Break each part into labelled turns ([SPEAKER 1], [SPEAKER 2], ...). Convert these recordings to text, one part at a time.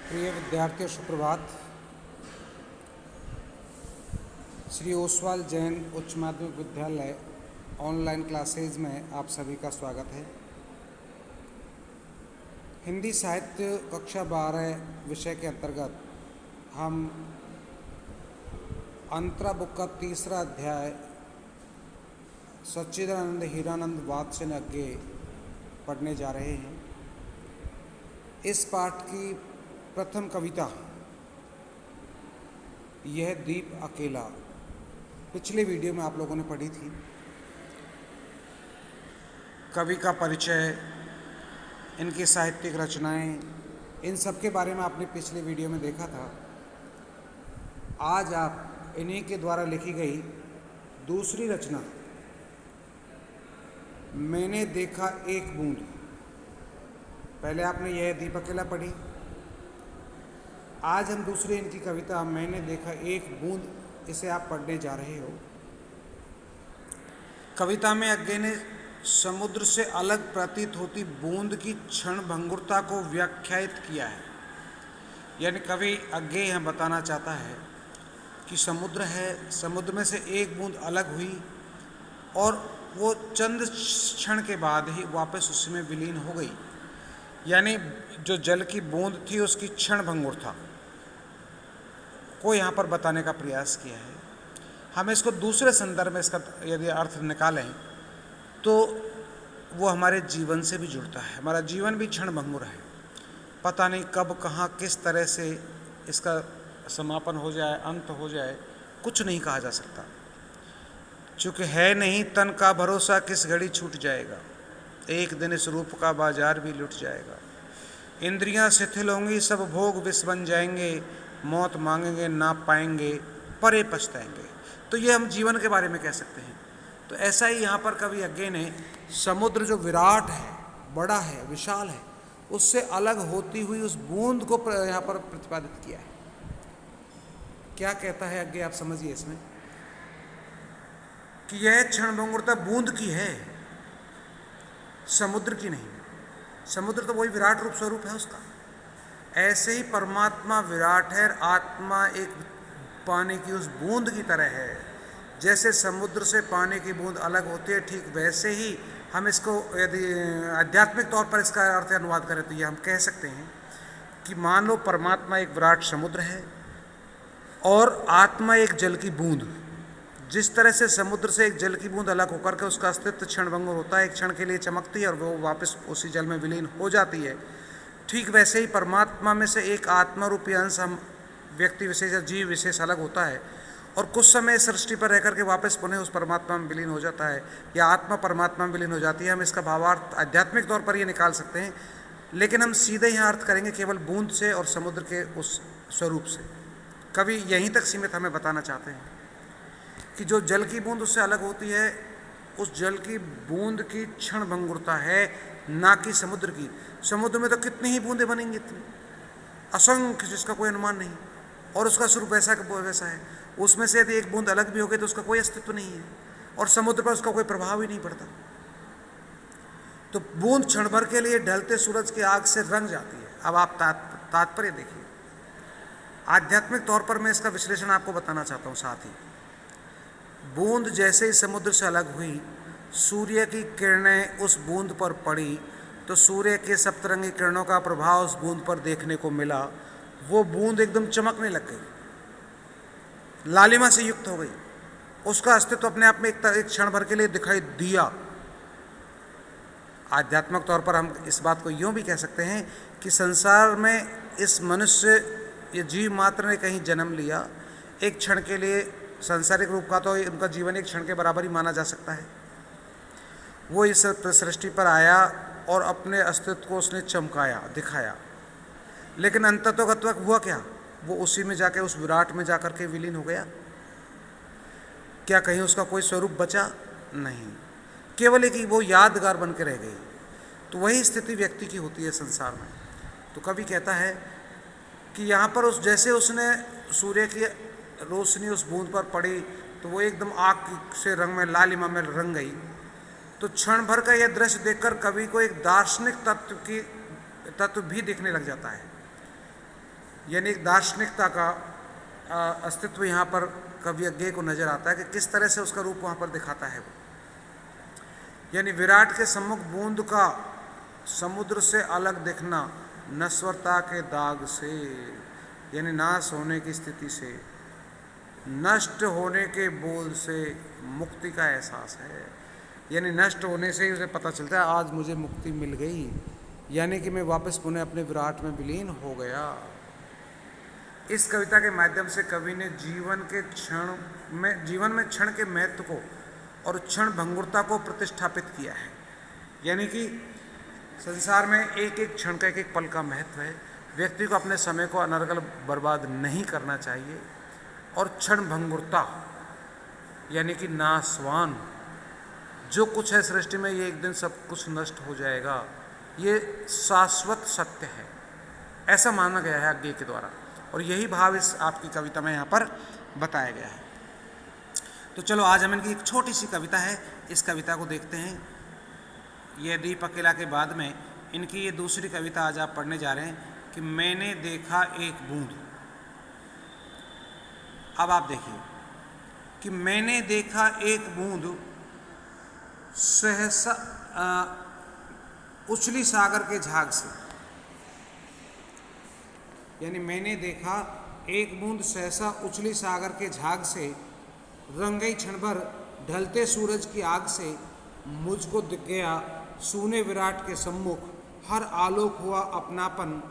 [SPEAKER 1] प्रिय विद्यार्थियों, सुप्रभात। श्री ओसवाल जैन उच्च माध्यमिक विद्यालय ऑनलाइन क्लासेज में आप सभी का स्वागत है। हिंदी साहित्य कक्षा 12 विषय के अंतर्गत हम अंतरा बुक का तीसरा अध्याय सच्चिदानंद हीरानंद वात्स्य अज्ञे पढ़ने जा रहे हैं। इस पाठ की प्रथम कविता यह दीप अकेला पिछले वीडियो में आप लोगों ने पढ़ी थी। कवि का परिचय, इनकी साहित्यिक रचनाएं, इन सब के बारे में आपने पिछले वीडियो में देखा था। आज आप इन्हीं के द्वारा लिखी गई दूसरी रचना मैंने देखा एक बूंद, पहले आपने यह दीप अकेला पढ़ी। आज हम दूसरी इनकी कविता मैंने देखा एक बूंद, इसे आप पढ़ने जा रहे हो। कविता में अज्ञे ने समुद्र से अलग प्रतीत होती बूंद की क्षण भंगुरता को व्याख्यायित किया है। यानी कवि अज्ञे यह बताना चाहता है कि समुद्र है, समुद्र में से एक बूंद अलग हुई और वो चंद क्षण के बाद ही वापस उसमें विलीन हो गई। यानी जो जल की बूंद थी उसकी क्षण भंगुरता को यहाँ पर बताने का प्रयास किया है। हम इसको दूसरे संदर्भ में इसका यदि अर्थ निकालें तो वो हमारे जीवन से भी जुड़ता है। हमारा जीवन भी क्षण भंगुर है, पता नहीं कब कहाँ किस तरह से इसका समापन हो जाए, अंत हो जाए, कुछ नहीं कहा जा सकता। चूँकि है नहीं तन का भरोसा, किस घड़ी छूट जाएगा, एक दिन इस रूप का बाजार भी लुट जाएगा। इंद्रियां शिथिल होंगी, सब भोग विष बन जाएंगे, मौत मांगेंगे ना पाएंगे, परे पछताएंगे। तो ये हम जीवन के बारे में कह सकते हैं। तो ऐसा ही यहाँ पर कवि अज्ञे ने समुद्र जो विराट है, बड़ा है, विशाल है, उससे अलग होती हुई उस बूंद को यहाँ पर प्रतिपादित किया है। क्या कहता है अज्ञे, आप समझिए इसमें कि यह क्षण भंगुरता बूंद की है, समुद्र की नहीं। समुद्र तो वही विराट रूप स्वरूप है उसका। ऐसे ही परमात्मा विराट है, आत्मा एक पानी की उस बूंद की तरह है। जैसे समुद्र से पानी की बूंद अलग होती है, ठीक वैसे ही हम इसको यदि आध्यात्मिक तौर पर इसका अर्थ अनुवाद करें तो ये हम कह सकते हैं कि मान लो परमात्मा एक विराट समुद्र है और आत्मा एक जल की बूंद। जिस तरह से समुद्र से एक जल की बूंद अलग होकर के उसका अस्तित्व क्षणभंगुर होता है, एक क्षण के लिए चमकती है और वो वापस उसी जल में विलीन हो जाती है, ठीक वैसे ही परमात्मा में से एक आत्मा रूपी अंश हम व्यक्ति विशेष या जीव विशेष अलग होता है और कुछ समय सृष्टि पर रहकर के वापस पुनः उस परमात्मा में विलीन हो जाता है, या आत्मा परमात्मा में विलीन हो जाती है। हम इसका भावार्थ आध्यात्मिक तौर पर ये निकाल सकते हैं, लेकिन हम सीधे यहाँ अर्थ करेंगे केवल बूंद से और समुद्र के उस स्वरूप से। कवि यहीं तक सीमित हमें बताना चाहते हैं कि जो जल की बूंद उससे अलग होती है, उस जल की बूंद की क्षण भंगुरता है, ना कि समुद्र की। समुद्र में तो कितनी ही बूंदें बनेंगी, इतनी असंख्य, जिसका कोई अनुमान नहीं, और उसका स्वरूप वैसा का वैसा है। उसमें से यदि एक बूंद अलग भी हो गई तो उसका कोई अस्तित्व नहीं है और समुद्र पर उसका कोई प्रभाव ही नहीं पड़ता। तो बूंद क्षण भर के लिए ढलते सूरज की आग से रंग जाती है। अब आप तात्पर्य देखिए। आध्यात्मिक तौर पर मैं इसका विश्लेषण आपको बताना चाहता हूँ। साथ ही बूंद जैसे ही समुद्र से अलग हुई, सूर्य की किरणें उस बूंद पर पड़ी तो सूर्य के सप्तरंगी किरणों का प्रभाव उस बूंद पर देखने को मिला। वो बूंद एकदम चमकने लग गई, लालिमा से युक्त हो गई। उसका अस्तित्व अपने आप में एक क्षण भर के लिए दिखाई दिया। आध्यात्मिक तौर पर हम इस बात को यूँ भी कह सकते हैं कि संसार में इस मनुष्य ये जीव मात्र ने कहीं जन्म लिया, एक क्षण के लिए सांसारिक रूप का तो उनका जीवन एक क्षण के बराबर ही माना जा सकता है। वो इस सृष्टि पर आया और अपने अस्तित्व को उसने चमकाया, दिखाया, लेकिन अंततोगत्व हुआ क्या? वो उसी में जाके, उस विराट में जाकर के विलीन हो गया। क्या कहीं उसका कोई स्वरूप बचा? नहीं, केवल एक ही वो यादगार बन के रह गई। तो वही स्थिति व्यक्ति की होती है संसार में। तो कवि कहता है कि यहाँ पर उस जैसे उसने सूर्य की रोशनी उस बूंद पर पड़ी तो वो एकदम आग से रंग में, लालिमा में रंग गई। तो क्षण भर का यह दृश्य देखकर कवि को एक दार्शनिक तत्व भी दिखने लग जाता है। यानी एक दार्शनिकता का अस्तित्व यहाँ पर कवि अज्ञेय को नजर आता है कि किस तरह से उसका रूप वहाँ पर दिखाता है वो। यानी विराट के सम्मुख बूंद का समुद्र से अलग दिखना नश्वरता के दाग से, यानी नाश होने की स्थिति से, नष्ट होने के बोध से मुक्ति का एहसास है। यानी नष्ट होने से ही उसे पता चलता है आज मुझे मुक्ति मिल गई, यानी कि मैं वापस पुनः अपने विराट में विलीन हो गया। इस कविता के माध्यम से कवि ने जीवन में क्षण के महत्व को और क्षण भंगुरता को प्रतिष्ठापित किया है। यानी कि संसार में एक एक क्षण का एक एक पल का महत्व है। व्यक्ति को अपने समय को अनर्गल बर्बाद नहीं करना चाहिए। और क्षण भंगुरता यानी कि नाशवान, जो कुछ है सृष्टि में ये एक दिन सब कुछ नष्ट हो जाएगा, ये शाश्वत सत्य है, ऐसा माना गया है अज्ञेय के द्वारा। और यही भाव इस आपकी कविता में यहाँ पर बताया गया है। तो चलो आज हम इनकी एक छोटी सी कविता है, इस कविता को देखते हैं। ये दीप अकेला के बाद में इनकी ये दूसरी कविता आज आप पढ़ने जा रहे हैं कि मैंने देखा एक बूंद। अब आप देखिए कि मैंने देखा एक बूंद सहसा उछली सागर के झाग से, यानी मैंने देखा एक बूंद सहसा उछली सागर के झाग से, रंग गई क्षण भर ढलते सूरज की आग से, मुझको दिख गया सूने विराट के सम्मुख, हर आलोक हुआ अपनापन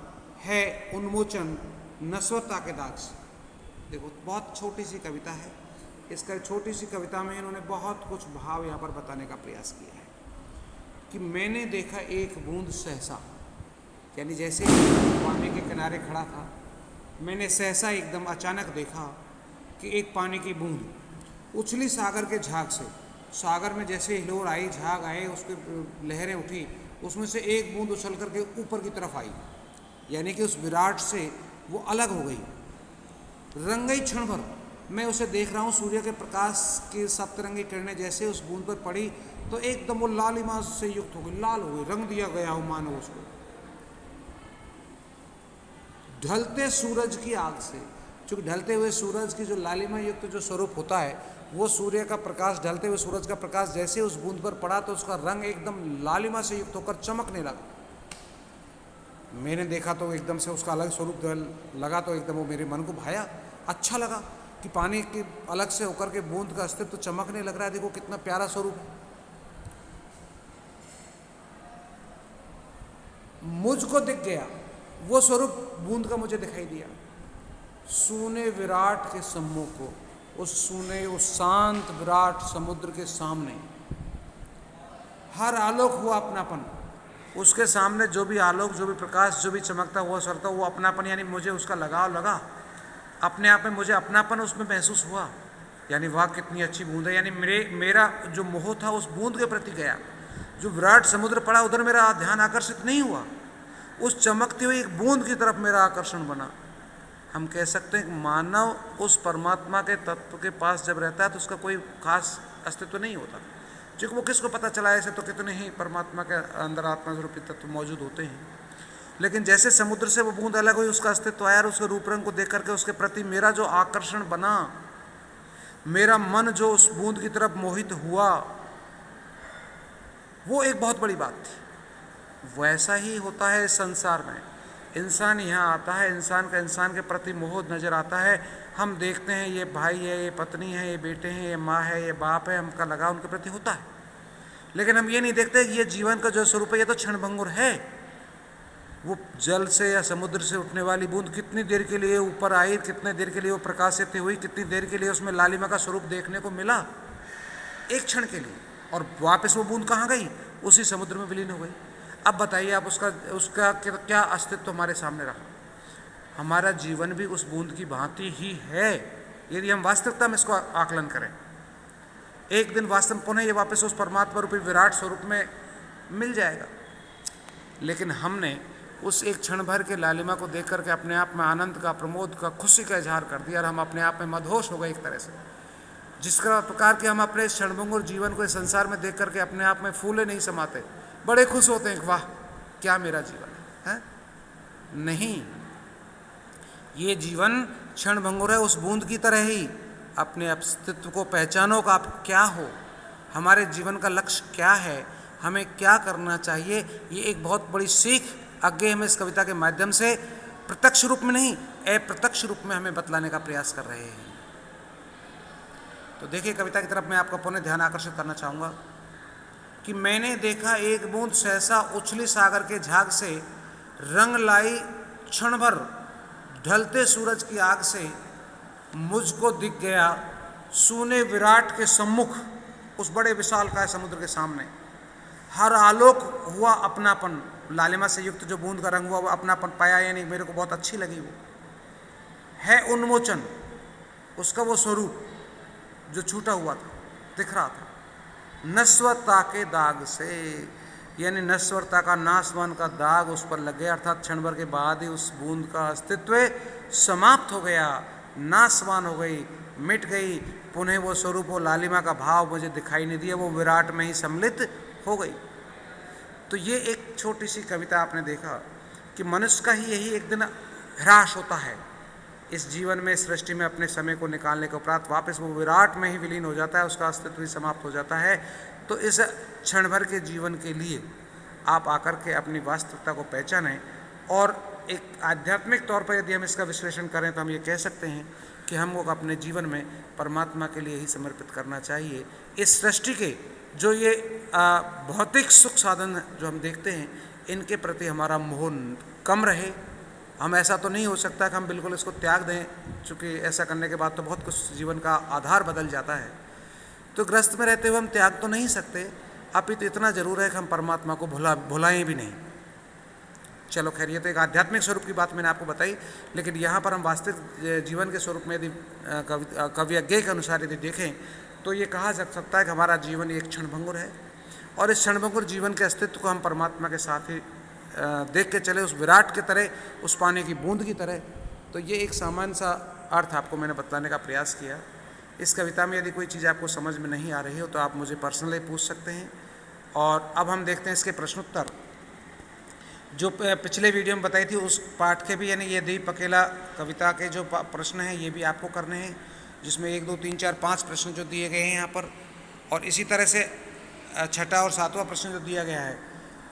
[SPEAKER 1] है उन्मोचन नश्वरता के दाग से। देखो बहुत छोटी सी कविता है, इसका छोटी सी कविता में इन्होंने बहुत कुछ भाव यहाँ पर बताने का प्रयास किया है कि मैंने देखा एक बूंद सहसा, यानी जैसे पानी के किनारे खड़ा था, मैंने सहसा एकदम अचानक देखा कि एक पानी की बूंद उछली सागर के झाग से, सागर में जैसे हिलोर आई, झाग आए, उसके लहरें उठी, उसमें से एक बूंद उछल करके ऊपर की तरफ आई, यानी कि उस विराट से वो अलग हो गई। रंग गई क्षण भर, मैं उसे देख रहा हूँ, सूर्य के प्रकाश की सप्तरंगी किरणें जैसे उस बूंद पर पड़ी तो एकदम वो लालिमा से युक्त हो गई, लाल हो गई, रंग दिया गया हो मानो उसको। ढलते सूरज की आग से, क्योंकि ढलते हुए सूरज की जो लालिमा युक्त जो स्वरूप होता है, वो सूर्य का प्रकाश, ढलते हुए सूरज का प्रकाश जैसे उस बूंद पर पड़ा तो उसका रंग एकदम लालिमा से युक्त होकर चमकने लगा। मैंने देखा तो एकदम से उसका अलग स्वरूप लगा, तो एकदम वो मेरे मन को भाया, अच्छा लगा कि पानी के अलग से होकर के बूंद का अस्तित्व तो चमकने लग रहा है। देखो कितना प्यारा स्वरूप। मुझको दिख गया वो स्वरूप बूंद का, मुझे दिखाई दिया सूने विराट के सम्मुख को, उस सूने उस शांत विराट समुद्र के सामने। हर आलोक हुआ अपनापन, उसके सामने जो भी आलोक, जो भी प्रकाश, जो भी चमकता हुआ सरता वो अपनापन, यानी मुझे उसका लगाव लगा, अपने आप में मुझे अपनापन उसमें महसूस हुआ। यानी वाह कितनी अच्छी बूंद है, यानी मेरा जो मोह था उस बूंद के प्रति गया। जो विराट समुद्र पड़ा उधर मेरा ध्यान आकर्षित नहीं हुआ, उस चमकती हुई एक बूंद की तरफ मेरा आकर्षण बना। हम कह सकते हैं कि मानव उस परमात्मा के तत्व के पास जब रहता है तो उसका कोई खास अस्तित्व नहीं होता, क्योंकि वो किसको पता चला, ऐसे तो कितने ही परमात्मा के अंदर आत्मा स्वरूपी तत्व मौजूद होते हैं। लेकिन जैसे समुद्र से वो बूंद अलग हुई, उसका अस्तित्व आया और उसके रूप रंग को देख करके उसके प्रति मेरा जो आकर्षण बना, मेरा मन जो उस बूंद की तरफ मोहित हुआ, वो एक बहुत बड़ी बात थी। वैसा ही होता है इस संसार में। इंसान यहाँ आता है, इंसान का इंसान के प्रति मोह नजर आता है। हम देखते हैं ये भाई है, ये पत्नी है, ये बेटे हैं, ये माँ है, ये बाप है, हमका लगाव उनके प्रति होता है। लेकिन हम ये नहीं देखते कि ये जीवन का जो स्वरूप है ये तो क्षणभंगुर है। वो जल से या समुद्र से उठने वाली बूंद कितनी देर के लिए ऊपर आई, कितने देर के लिए वो प्रकाशित हुई, कितनी देर के लिए उसमें लालिमा का स्वरूप देखने को मिला, एक क्षण के लिए, और वापस वो बूंद कहाँ गई, उसी समुद्र में विलीन हो गई। अब बताइए आप उसका क्या अस्तित्व हमारे सामने रहा। हमारा जीवन भी उस बूंद की भांति ही है यदि हम वास्तविकता में इसको आकलन करें। एक दिन वास्तव पुनः ये वापस उस परमात्मा रूपी विराट स्वरूप में मिल जाएगा। लेकिन हमने उस एक क्षण भर के लालिमा को देख करके अपने आप में आनंद का, प्रमोद का, खुशी का इजहार कर दिया और हम अपने आप में मदहोश हो गए एक तरह से। जिस प्रकार के हम अपने क्षणभंगुर जीवन को इस संसार में देख करके अपने आप में फूले नहीं समाते, बड़े खुश होते हैं, वाह क्या मेरा जीवन है, नहीं। ये जीवन क्षणभंगुर है, उस बूंद की तरह ही अपने अस्तित्व को पहचानो कि आप क्या हो, हमारे जीवन का लक्ष्य क्या है, हमें क्या करना चाहिए। ये एक बहुत बड़ी सीख आगे हमें इस कविता के माध्यम से प्रत्यक्ष रूप में नहीं, अप्रत्यक्ष रूप में हमें बतलाने का प्रयास कर रहे हैं। तो देखिए, कविता की तरफ मैं आपका पुनः ध्यान आकर्षित करना चाहूँगा कि मैंने देखा एक बूंद सहसा उछली सागर के झाग से, रंग लाई क्षण भर ढलते सूरज की आग से, मुझको दिख गया सूने विराट के सम्मुख, उस बड़े विशालकाय समुद्र के सामने। हर आलोक हुआ अपनापन, लालिमा से युक्त जो बूंद का रंग हुआ वो अपनापन पाया, यानी मेरे को बहुत अच्छी लगी। वो है उन्मोचन, उसका वो स्वरूप जो छूटा हुआ था, दिख रहा था, नश्वरता के दाग से, यानी नश्वरता का, नाशवान का दाग उस पर लग गया, अर्थात क्षण भर के बाद ही उस बूंद का अस्तित्व समाप्त हो गया, नाशवान हो गई, मिट गई। पुनः वो स्वरूप, वो लालिमा का भाव मुझे दिखाई नहीं दिया, वो विराट में ही सम्मिलित हो गई। तो ये एक छोटी सी कविता आपने देखा कि मनुष्य का ही यही एक दिन ह्रास होता है इस जीवन में, इस सृष्टि में अपने समय को निकालने के उपरांत वापस वो विराट में ही विलीन हो जाता है, उसका अस्तित्व ही समाप्त हो जाता है। तो इस क्षण भर के जीवन के लिए आप आकर के अपनी वास्तविकता को पहचानें, और एक आध्यात्मिक तौर पर यदि हम इसका विश्लेषण करें तो हम ये कह सकते हैं कि हमको अपने जीवन में परमात्मा के लिए ही समर्पित करना चाहिए। इस सृष्टि के जो ये भौतिक सुख साधन जो हम देखते हैं, इनके प्रति हमारा मोह कम रहे। हम ऐसा तो नहीं हो सकता कि हम बिल्कुल इसको त्याग दें, चूँकि ऐसा करने के बाद तो बहुत कुछ जीवन का आधार बदल जाता है। तो ग्रस्त में रहते हुए हम त्याग तो नहीं सकते, अपितु इतना जरूर है कि हम परमात्मा को भुलाएं भी नहीं। चलो खैर, ये तो एक आध्यात्मिक स्वरूप की बात मैंने आपको बताई, लेकिन यहाँ पर हम वास्तविक जीवन के स्वरूप में यदि कवियज्ञ के अनुसार यदि देखें तो ये कहा जा सकता है कि हमारा जीवन एक क्षणभंगुर है, और इस क्षणभंगुर जीवन के अस्तित्व को हम परमात्मा के साथ ही देख के चले, उस विराट की तरह, उस पानी की बूंद की तरह। तो ये एक सामान्य सा अर्थ आपको मैंने बताने का प्रयास किया। इस कविता में यदि कोई चीज़ आपको समझ में नहीं आ रही हो तो आप मुझे पर्सनली पूछ सकते हैं। और अब हम देखते हैं इसके प्रश्नोत्तर, जो पिछले वीडियो में बताई थी उस पाठ के भी, यानी ये दीप अकेला कविता के जो प्रश्न हैं ये भी आपको करने हैं, जिसमें 1 2 3 4 5 प्रश्न जो दिए गए हैं यहाँ पर, और इसी तरह से छठा और सातवां प्रश्न जो दिया गया है,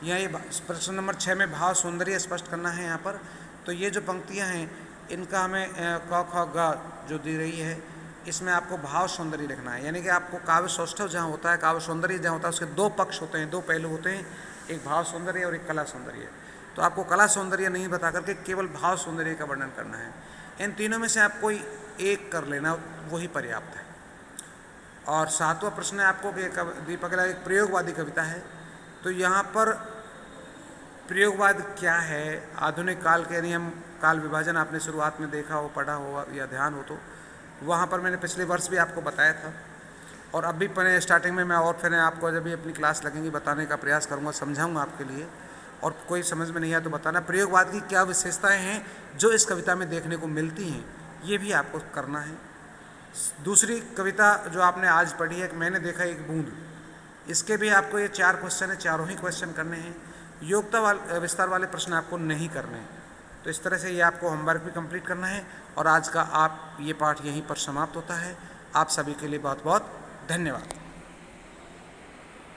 [SPEAKER 1] यहाँ ये प्रश्न नंबर 6 में भाव सौंदर्य स्पष्ट करना है यहाँ पर। तो ये जो पंक्तियाँ हैं इनका हमें क ख ग जो दी रही है, इसमें आपको भाव सौंदर्य लिखना है, यानी कि आपको काव्य सौष्ठव जहाँ होता है, काव्य सौंदर्य जहाँ होता है, उसके 2 पक्ष होते हैं, 2 पहलू होते हैं, एक भाव सौंदर्य और एक कला सौंदर्य। तो आपको कला सौंदर्य नहीं बता करके केवल भाव सौंदर्य का वर्णन करना है। इन तीनों में से आप कोई एक कर लेना, वही पर्याप्त है। और सातवां प्रश्न है आपको कि दीप अकेला एक प्रयोगवादी कविता है, तो यहाँ पर प्रयोगवाद क्या है, आधुनिक काल के, यदि हम काल विभाजन आपने शुरुआत में देखा हो, पढ़ा हो या ध्यान हो, तो वहाँ पर मैंने पिछले वर्ष भी आपको बताया था, और अब भी मैंने स्टार्टिंग में मैं और फिर आपको जब भी अपनी क्लास लगेंगी बताने का प्रयास करूँगा, समझाऊँगा आपके लिए, और कोई समझ में नहीं आया तो बताना। प्रयोगवाद की क्या विशेषताएँ हैं जो इस कविता में देखने को मिलती हैं, ये भी आपको करना है। दूसरी कविता जो आपने आज पढ़ी है, मैंने देखा एक बूंद, इसके भी आपको ये 4 क्वेश्चन है, चारों ही क्वेश्चन करने हैं। योग्यता विस्तार वाले प्रश्न आपको नहीं करने हैं। तो इस तरह से ये आपको होमवर्क भी कंप्लीट करना है, और आज का आप ये पाठ यहीं पर समाप्त होता है। आप सभी के लिए बहुत बहुत धन्यवाद।